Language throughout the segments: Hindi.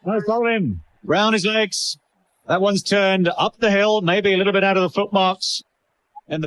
No problem. Round his legs. That one's turned up the hill, maybe a little bit out of the footmarks.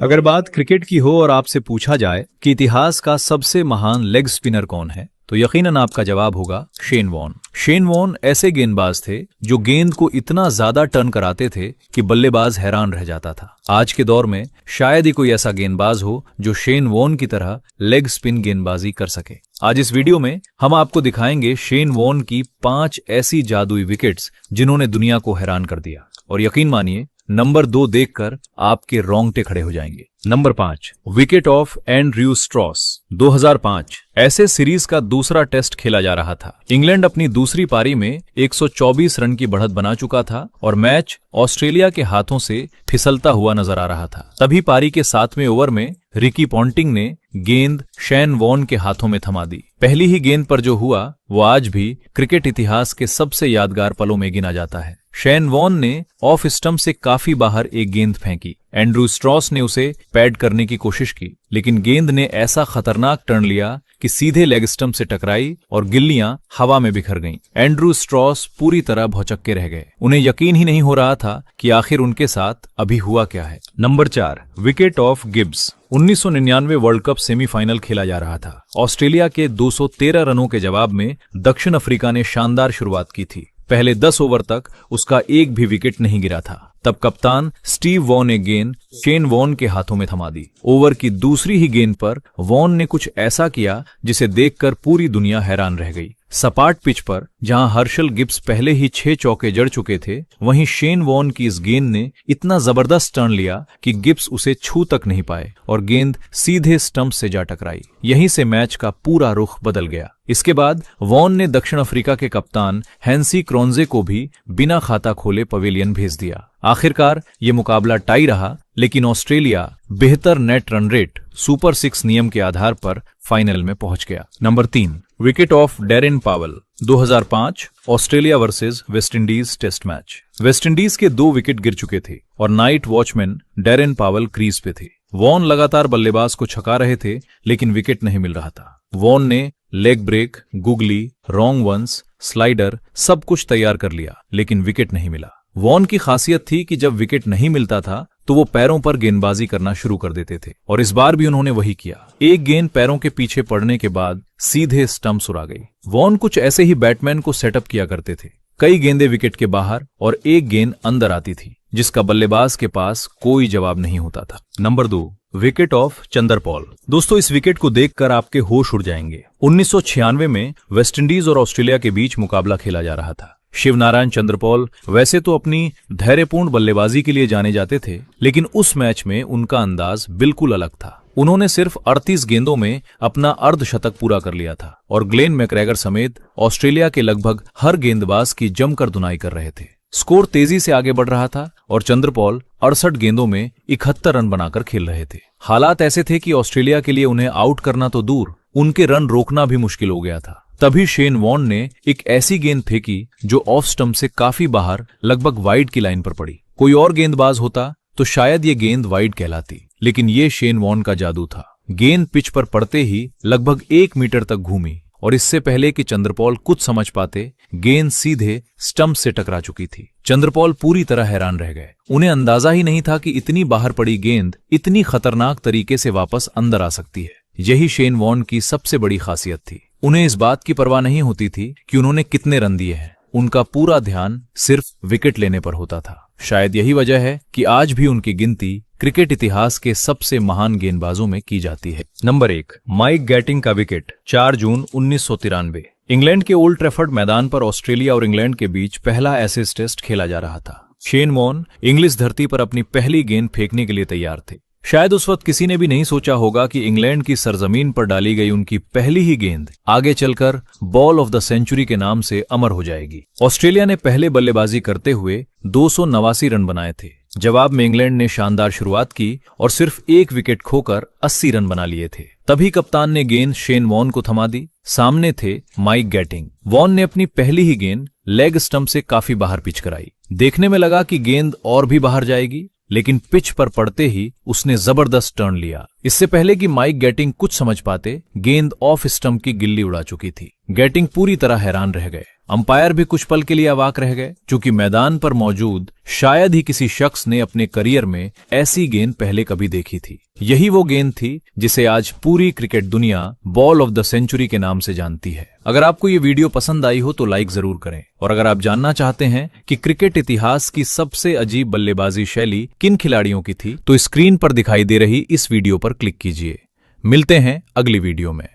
अगर बात क्रिकेट की हो और आपसे पूछा जाए कि इतिहास का सबसे महान लेग स्पिनर कौन है, तो यकीनन आपका जवाब होगा शेन वॉर्न। शेन वॉर्न ऐसे गेंदबाज थे जो गेंद को इतना ज्यादा टर्न कराते थे कि बल्लेबाज हैरान रह जाता था। आज के दौर में शायद ही कोई ऐसा गेंदबाज हो जो शेन वॉर्न की तरह लेग स्पिन गेंदबाजी कर सके। आज इस वीडियो में हम आपको दिखाएंगे शेन वॉर्न की 5 ऐसी जादुई विकेट्स जिन्होंने दुनिया को हैरान कर दिया। और यकीन मानिए, नंबर 2 देखकर आपके रोंगटे खड़े हो जाएंगे। Number 5, wicket of Andrew Strauss. 2005 ऐसे सीरीज का दूसरा टेस्ट खेला जा रहा था। इंग्लैंड अपनी दूसरी पारी में 124 रन की बढ़त बना चुका था और मैच ऑस्ट्रेलिया के हाथों से फिसलता हुआ नजर आ रहा था। तभी पारी के 7वें ओवर में रिकी पॉन्टिंग ने गेंद शेन वॉर्न के हाथों में थमा दी। पहली ही गेंद पर जो हुआ वो आज भी क्रिकेट इतिहास के सबसे यादगार पलों में गिना जाता है। शेन वॉर्न ने ऑफ स्टंप से काफी बाहर एक गेंद फेंकी। एंड्रयू स्ट्रॉस ने उसे पैड करने की कोशिश की, लेकिन गेंद ने ऐसा खतरनाक टर्न लिया कि सीधे लेग स्टंप से टकराई और गिल्लियां हवा में बिखर गईं। एंड्रयू स्ट्रॉस पूरी तरह भौचक्के रह गए। उन्हें यकीन ही नहीं हो रहा था कि आखिर उनके साथ अभी हुआ क्या है। Number 4, wicket of Gibbs. 1999 world cup semifinal खेला जा रहा था। ऑस्ट्रेलिया के 213 रनों के जवाब में दक्षिण अफ्रीका ने शानदार शुरुआत की थी। पहले 10 ओवर तक उसका एक भी विकेट नहीं गिरा था। तब कप्तान स्टीव वॉ ने गेंद शेन वॉर्न के हाथों में थमा दी। ओवर की दूसरी ही गेंद पर वॉर्न ने कुछ ऐसा किया जिसे देखकर पूरी दुनिया हैरान रह गई। सपाट पिच पर जहां हर्षल गिब्स पहले ही 6 चौके जड़ चुके थे, वहीं शेन वॉर्न की इस गेंद ने इतना जबरदस्त टर्न लिया कि गिब्स उसे छू तक नहीं पाए और गेंद सीधे स्टंप से जा टकराई। यहीं से मैच का पूरा रुख बदल गया। इसके बाद वॉर्न ने दक्षिण अफ्रीका के कप्तान हैंसी क्रोंजे को भी बिना खाता खोले पवेलियन भेज दिया। आखिरकार ये मुकाबला टाई रहा, लेकिन ऑस्ट्रेलिया बेहतर नेट रन रेट सुपर 6 नियम के आधार पर फाइनल में पहुंच गया। Number 3, wicket of Darren Powell. 2005 Australia versus West Indies test match. West Indies के 2 विकेट गिर चुके थे और night watchman Darren Powell crease पे थे। वॉर्न लगातार बल्लेबाज को छका रहे थे, लेकिन विकेट नहीं मिल रहा था। वॉर्न ने leg break, googly, wrong ones, slider सब कुछ तैयार कर लिया, लेकिन विकेट नहीं मिला। वॉर्न की खासियत थी कि जब विकेट नहीं मिलता था तो वो पैरों पर गेंदबाजी करना शुरू कर देते थे और इस बार भी उन्होंने वही किया। एक गेंद पैरों के पीछे पड़ने के बाद सीधे स्टंप्स उड़ा गई। वॉर्न कुछ ऐसे ही बैट्समैन को सेटअप किया करते थे। कई गेंदें विकेट के बाहर और एक गेंद अंदर आती थी, जिसका बल्लेबाज के पास कोई जवाब नहीं होता था। Number 2, wicket of Chanderpaul. दोस्तों, इस विकेट को देखकर आपके होश उड़ जाएंगे। 1996 में वेस्टइंडीज और ऑस्ट्रेलिया के बीच मुकाबला खेला जा रहा था। शिवनारायण चंद्रपॉल वैसे तो अपनी धैर्यपूर्ण बल्लेबाजी के लिए जाने जाते थे, लेकिन उस मैच में उनका अंदाज बिल्कुल अलग था। उन्होंने सिर्फ 38 गेंदों में अपना अर्धशतक पूरा कर लिया था और ग्लेन मैकग्रेगर समेत ऑस्ट्रेलिया के लगभग हर गेंदबाज की जमकर धुनाई कर रहे थे। स्कोर तेजी से आगे बढ़ रहा था और चंद्रपॉल 68 गेंदों में 71 रन बनाकर खेल रहे थे। हालात ऐसे थे कि ऑस्ट्रेलिया के लिए उन्हें आउट करना तो दूर, उनके रन रोकना भी मुश्किल हो गया था। तभी शेन वॉर्न ने एक ऐसी गेंद फेंकी जो ऑफ स्टंप से काफी बाहर लगभग वाइड की लाइन पर पड़ी। कोई और गेंदबाज होता तो शायद ये गेंद वाइड कहलाती, लेकिन ये शेन वॉर्न का जादू था। गेंद पिच पर पड़ते ही लगभग 1 मीटर तक घूमी और इससे पहले कि चंद्रपॉल कुछ समझ पाते, गेंद सीधे स्टंप से टकरा चुकी थी। चंद्रपॉल पूरी तरह हैरान रह गए। उन्हें अंदाजा ही नहीं था कि इतनी बाहर पड़ी गेंद इतनी खतरनाक तरीके से वापस अंदर आ सकती है। यही शेन वॉर्न की सबसे बड़ी खासियत थी। उन्हें इस बात की परवाह नहीं होती थी कि उन्होंने कितने रन दिए हैं। उनका पूरा ध्यान सिर्फ विकेट लेने पर होता था। शायद यही वजह है कि आज भी उनकी गिनती क्रिकेट इतिहास के सबसे महान गेंदबाजों में की जाती है। नंबर 1, माइक गैटिंग का विकेट। 4 जून 1993 इंग्लैंड के ओल्ड ट्रैफर्ड मैदान पर ऑस्ट्रेलिया और इंग्लैंड के बीच पहला एशेज टेस्ट खेला जा रहा था। शेन वॉर्न इंग्लिश धरती पर अपनी पहली गेंद फेंकने के लिए तैयार थे। शायद उस वक्त किसी ने भी नहीं सोचा होगा कि इंग्लैंड की सरजमीन पर डाली गई उनकी पहली ही गेंद आगे चलकर बॉल ऑफ द सेंचुरी के नाम से अमर हो जाएगी। ऑस्ट्रेलिया ने पहले बल्लेबाजी करते हुए 289 रन बनाए थे। जवाब में इंग्लैंड ने शानदार शुरुआत की और सिर्फ एक विकेट खोकर 80 रन बना लिए थे। तभी कप्तान ने गेंद शेन वॉर्न को थमा दी। सामने थे माइक गैटिंग। वॉर्न ने अपनी पहली ही गेंद लेग स्टंप से काफी बाहर पिच कराई। देखने में लगा कि गेंद और भी बाहर जाएगी, लेकिन पिच पर पड़ते ही उसने जबरदस्त टर्न लिया। इससे पहले कि माइक गैटिंग कुछ समझ पाते, गेंद ऑफ स्टंप की गिल्ली उड़ा चुकी थी। गैटिंग पूरी तरह हैरान रह गए। अंपायर भी कुछ पल के लिए अवाक रह गए, क्योंकि मैदान पर मौजूद शायद ही किसी शख्स ने अपने करियर में ऐसी गेंद पहले कभी देखी थी। यही वो गेंद थी जिसे आज पूरी क्रिकेट दुनिया बॉल ऑफ द सेंचुरी के नाम से जानती है। अगर आपको ये वीडियो पसंद आई हो तो लाइक जरूर करें, और अगर आप जानना चाहते हैं कि क्रिकेट इतिहास की सबसे अजीब बल्लेबाजी शैली किन खिलाड़ियों की थी, तो स्क्रीन पर दिखाई दे रही इस वीडियो पर क्लिक कीजिए। मिलते हैं अगली वीडियो में।